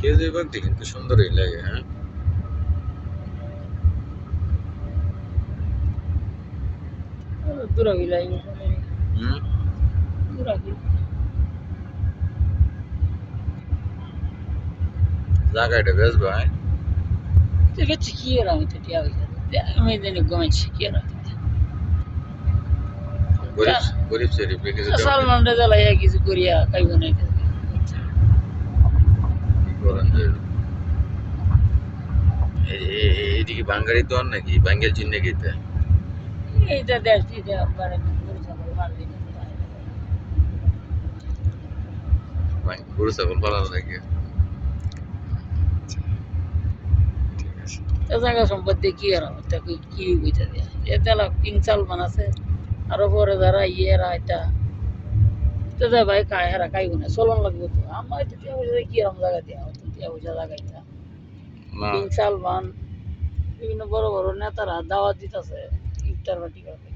KG বাগটি কিন্তু সুন্দরই লাগে, হ্যাঁ। দূরা গিলাই হুম। দূরা গিল জায়গাটা বেশ ভাই থেকে চিকিয়ে রাখি তো টিয়া হইছে আমি দেনে গমেছি কি রাখি গরিব গরিব শরীফ কিছু সালমান রেজা লাইয়া কিছু করিয়া খাইব না কি করেন যে এদিকে বাঙালি তো নাকি বাঙ্গাল চিহ্নে গেতে এইটা দেশ দিতে পারে গরু ছাগল মারলি গরু ছাগল পালন লাগে। জায়গা সম্পত্তি কি আর কি বুঝা দেয় এটা কিং সালমান আছে আরো পরে যারা ইয়েরা এটা তো যা ভাই কায় হারা কাইব না চলন লাগবে তো আমার এটা টিয়া পয়সা কি রকম জায়গা দেওয়া হতো টিয়া পয়সা জায়গা এটা না কিং সালমান বিভিন্ন বড় বড় নেতারা দাওয়াত দিতেছে ইফতার পার্টি করে